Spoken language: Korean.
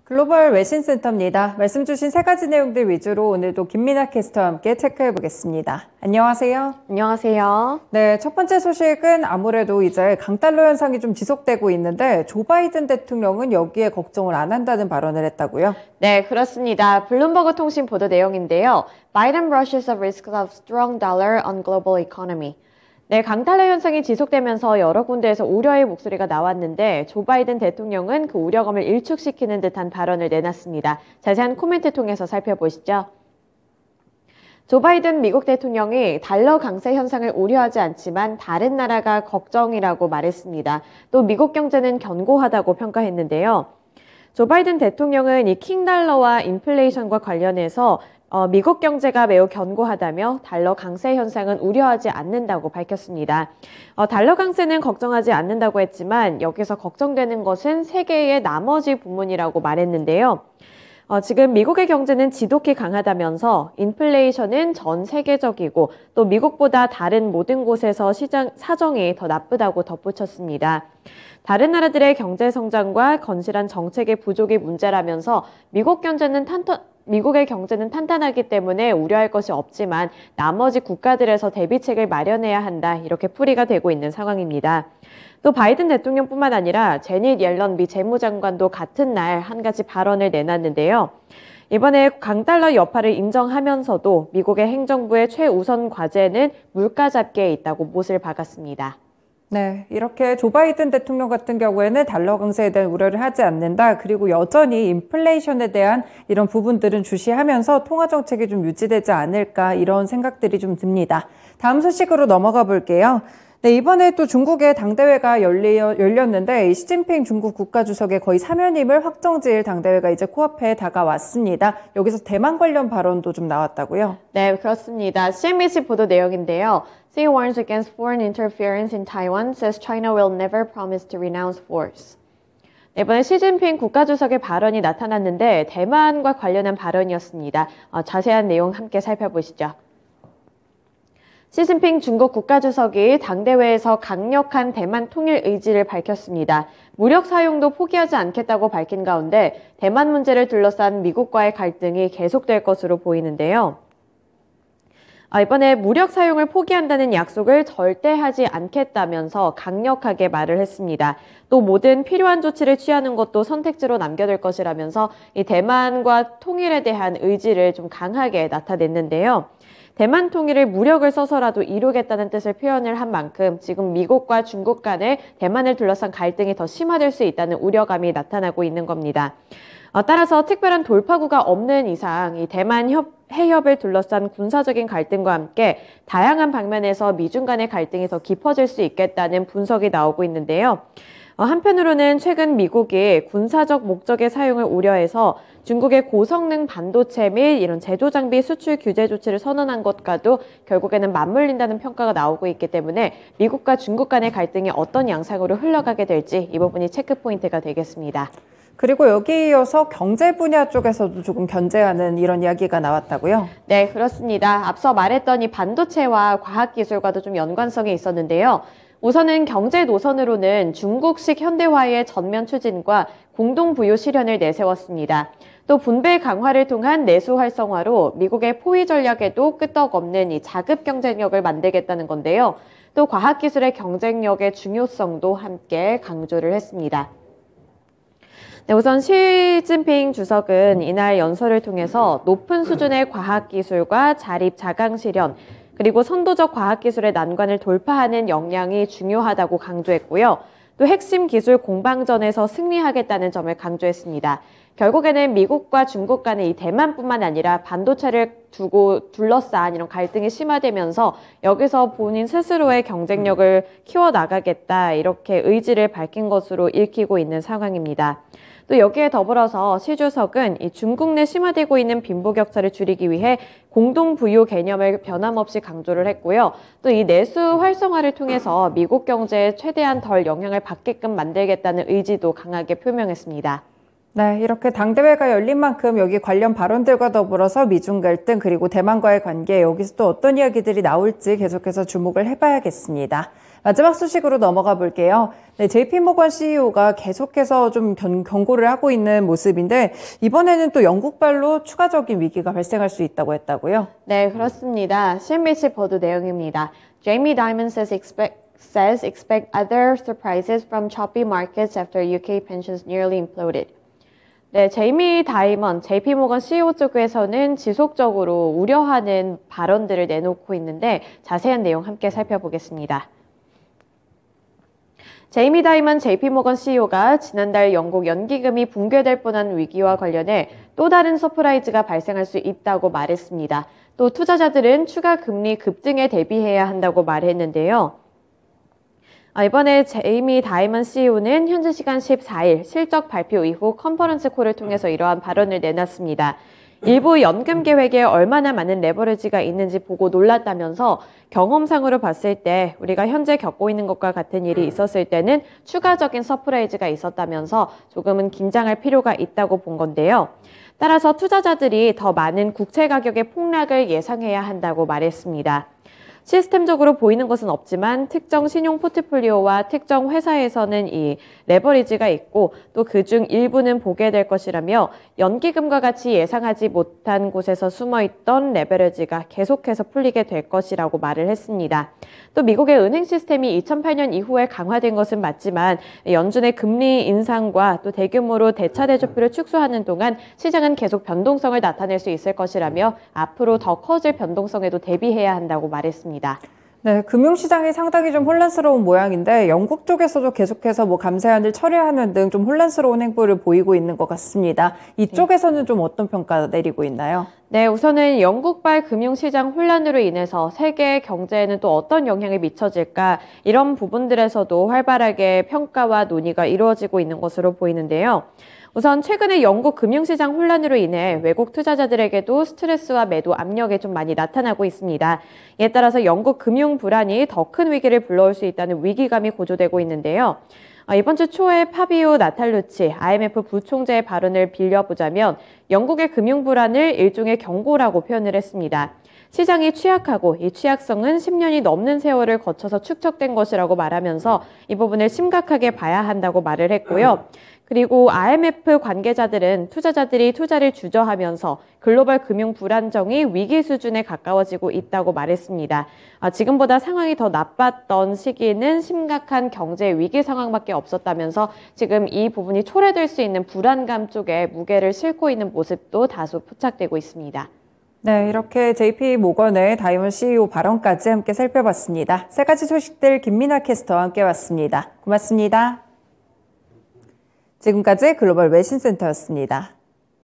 글로벌 외신센터입니다. 말씀 주신 세 가지 내용들 위주로 오늘도 김민아 캐스터와 함께 체크해 보겠습니다. 안녕하세요. 안녕하세요. 네, 첫 번째 소식은 아무래도 이제 강달러 현상이 좀 지속되고 있는데 조 바이든 대통령은 여기에 걱정을 안 한다는 발언을 했다고요? 네, 그렇습니다. 블룸버그 통신 보도 내용인데요. Biden brushes the risk of strong dollar on global economy. 네, 강달러 현상이 지속되면서 여러 군데에서 우려의 목소리가 나왔는데 조 바이든 대통령은 그 우려감을 일축시키는 듯한 발언을 내놨습니다. 자세한 코멘트 통해서 살펴보시죠. 조 바이든 미국 대통령이 달러 강세 현상을 우려하지 않지만 다른 나라가 걱정이라고 말했습니다. 또 미국 경제는 견고하다고 평가했는데요. 조 바이든 대통령은 이 킹달러와 인플레이션과 관련해서 미국 경제가 매우 견고하다며 달러 강세 현상은 우려하지 않는다고 밝혔습니다. 달러 강세는 걱정하지 않는다고 했지만 여기서 걱정되는 것은 세계의 나머지 부문이라고 말했는데요. 지금 미국의 경제는 지독히 강하다면서 인플레이션은 전 세계적이고 또 미국보다 다른 모든 곳에서 사정이 더 나쁘다고 덧붙였습니다. 다른 나라들의 경제 성장과 건실한 정책의 부족이 문제라면서 미국의 경제는 탄탄하기 때문에 우려할 것이 없지만 나머지 국가들에서 대비책을 마련해야 한다, 이렇게 풀이가 되고 있는 상황입니다. 또 바이든 대통령뿐만 아니라 제닛 옐런 미 재무장관도 같은 날 한 가지 발언을 내놨는데요. 이번에 강달러 여파를 인정하면서도 미국의 행정부의 최우선 과제는 물가 잡기에 있다고 못을 박았습니다. 네, 이렇게 조 바이든 대통령 같은 경우에는 달러 강세에 대한 우려를 하지 않는다. 그리고 여전히 인플레이션에 대한 이런 부분들은 주시하면서 통화 정책이 좀 유지되지 않을까, 이런 생각들이 좀 듭니다. 다음 소식으로 넘어가 볼게요. 네, 이번에 또 중국의 당대회가 열렸는데 시진핑 중국 국가주석의 거의 사면임을 확정지을 당대회가 이제 코앞에 다가왔습니다. 여기서 대만 관련 발언도 좀 나왔다고요? 네, 그렇습니다. CNBC 보도 내용인데요. Xi warns against foreign interference in Taiwan, says China will never promise to renounce force. 이번에 시진핑 국가주석의 발언이 나타났는데 대만과 관련한 발언이었습니다. 자세한 내용 함께 살펴보시죠. 시진핑 중국 국가주석이 당대회에서 강력한 대만 통일 의지를 밝혔습니다. 무력 사용도 포기하지 않겠다고 밝힌 가운데 대만 문제를 둘러싼 미국과의 갈등이 계속될 것으로 보이는데요. 이번에 무력 사용을 포기한다는 약속을 절대 하지 않겠다면서 강력하게 말을 했습니다. 또 모든 필요한 조치를 취하는 것도 선택지로 남겨둘 것이라면서 이 대만과 통일에 대한 의지를 좀 강하게 나타냈는데요. 대만 통일을 무력을 써서라도 이루겠다는 뜻을 표현을 한 만큼 지금 미국과 중국 간에 대만을 둘러싼 갈등이 더 심화될 수 있다는 우려감이 나타나고 있는 겁니다. 따라서 특별한 돌파구가 없는 이상 이 대만 해협을 둘러싼 군사적인 갈등과 함께 다양한 방면에서 미중 간의 갈등이 더 깊어질 수 있겠다는 분석이 나오고 있는데요. 한편으로는 최근 미국이 군사적 목적의 사용을 우려해서 중국의 고성능 반도체 및 이런 제조 장비 수출 규제 조치를 선언한 것과도 결국에는 맞물린다는 평가가 나오고 있기 때문에 미국과 중국 간의 갈등이 어떤 양상으로 흘러가게 될지 이 부분이 체크 포인트가 되겠습니다. 그리고 여기에 이어서 경제 분야 쪽에서도 조금 견제하는 이런 이야기가 나왔다고요? 네, 그렇습니다. 앞서 말했던 이 반도체와 과학기술과도 좀 연관성이 있었는데요. 우선은 경제 노선으로는 중국식 현대화의 전면 추진과 공동 부유 실현을 내세웠습니다. 또 분배 강화를 통한 내수 활성화로 미국의 포위 전략에도 끄떡없는 이 자급 경쟁력을 만들겠다는 건데요. 또 과학기술의 경쟁력의 중요성도 함께 강조를 했습니다. 네, 우선 시진핑 주석은 이날 연설을 통해서 높은 수준의 과학기술과 자립 자강 실현, 그리고 선도적 과학기술의 난관을 돌파하는 역량이 중요하다고 강조했고요. 또 핵심 기술 공방전에서 승리하겠다는 점을 강조했습니다. 결국에는 미국과 중국 간의 이 대만뿐만 아니라 반도체를 두고 둘러싼 이런 갈등이 심화되면서 여기서 본인 스스로의 경쟁력을 키워나가겠다, 이렇게 의지를 밝힌 것으로 읽히고 있는 상황입니다. 또 여기에 더불어서 시 주석은 이 중국 내 심화되고 있는 빈부격차를 줄이기 위해 공동부유 개념을 변함없이 강조를 했고요. 또 이 내수 활성화를 통해서 미국 경제에 최대한 덜 영향을 받게끔 만들겠다는 의지도 강하게 표명했습니다. 네, 이렇게 당대회가 열린 만큼 여기 관련 발언들과 더불어서 미중 갈등 그리고 대만과의 관계 여기서 또 어떤 이야기들이 나올지 계속해서 주목을 해봐야겠습니다. 마지막 소식으로 넘어가 볼게요. 네, JP모건 CEO가 계속해서 좀 경고를 하고 있는 모습인데 이번에는 또 영국발로 추가적인 위기가 발생할 수 있다고 했다고요? 네, 그렇습니다. CNBC 보도 내용입니다. Jamie Dimon says expect other surprises from choppy markets after UK pensions nearly imploded. 네, 제이미 다이먼, JP모건 CEO 쪽에서는 지속적으로 우려하는 발언들을 내놓고 있는데 자세한 내용 함께 살펴보겠습니다. 제이미 다이먼 JP모건 CEO가 지난달 영국 연기금이 붕괴될 뻔한 위기와 관련해 또 다른 서프라이즈가 발생할 수 있다고 말했습니다. 또 투자자들은 추가 금리 급등에 대비해야 한다고 말했는데요. 이번에 제이미 다이먼 CEO는 현지 시간 14일 실적 발표 이후 컨퍼런스 콜을 통해서 이러한 발언을 내놨습니다. 일부 연금 계획에 얼마나 많은 레버리지가 있는지 보고 놀랐다면서 경험상으로 봤을 때 우리가 현재 겪고 있는 것과 같은 일이 있었을 때는 추가적인 서프라이즈가 있었다면서 조금은 긴장할 필요가 있다고 본 건데요. 따라서 투자자들이 더 많은 국채 가격의 폭락을 예상해야 한다고 말했습니다. 시스템적으로 보이는 것은 없지만 특정 신용 포트폴리오와 특정 회사에서는 이 레버리지가 있고 또 그중 일부는 보게 될 것이라며 연기금과 같이 예상하지 못한 곳에서 숨어있던 레버리지가 계속해서 풀리게 될 것이라고 말을 했습니다. 또 미국의 은행 시스템이 2008년 이후에 강화된 것은 맞지만 연준의 금리 인상과 또 대규모로 대차 대조표를 축소하는 동안 시장은 계속 변동성을 나타낼 수 있을 것이라며 앞으로 더 커질 변동성에도 대비해야 한다고 말했습니다. 네, 금융시장이 상당히 좀 혼란스러운 모양인데 영국 쪽에서도 계속해서 뭐 감세안을 처리하는 등 좀 혼란스러운 행보를 보이고 있는 것 같습니다. 이쪽에서는 좀 어떤 평가 내리고 있나요? 네, 우선은 영국발 금융시장 혼란으로 인해서 세계 경제에는 또 어떤 영향이 미쳐질까 이런 부분들에서도 활발하게 평가와 논의가 이루어지고 있는 것으로 보이는데요. 우선 최근에 영국 금융시장 혼란으로 인해 외국 투자자들에게도 스트레스와 매도 압력이 좀 많이 나타나고 있습니다. 이에 따라서 영국 금융 불안이 더 큰 위기를 불러올 수 있다는 위기감이 고조되고 있는데요. 이번 주 초에 파비오 나탈루치 IMF 부총재의 발언을 빌려보자면 영국의 금융 불안을 일종의 경고라고 표현을 했습니다. 시장이 취약하고 이 취약성은 10년이 넘는 세월을 거쳐서 축적된 것이라고 말하면서 이 부분을 심각하게 봐야 한다고 말을 했고요. 그리고 IMF 관계자들은 투자자들이 투자를 주저하면서 글로벌 금융 불안정이 위기 수준에 가까워지고 있다고 말했습니다. 지금보다 상황이 더 나빴던 시기는 심각한 경제 위기 상황밖에 없었다면서 지금 이 부분이 초래될 수 있는 불안감 쪽에 무게를 싣고 있는 모습도 다소 포착되고 있습니다. 네, 이렇게 JP모건의 다이먼 CEO 발언까지 함께 살펴봤습니다. 세 가지 소식들 김민아 캐스터와 함께 왔습니다. 고맙습니다. 지금까지 글로벌 외신센터였습니다.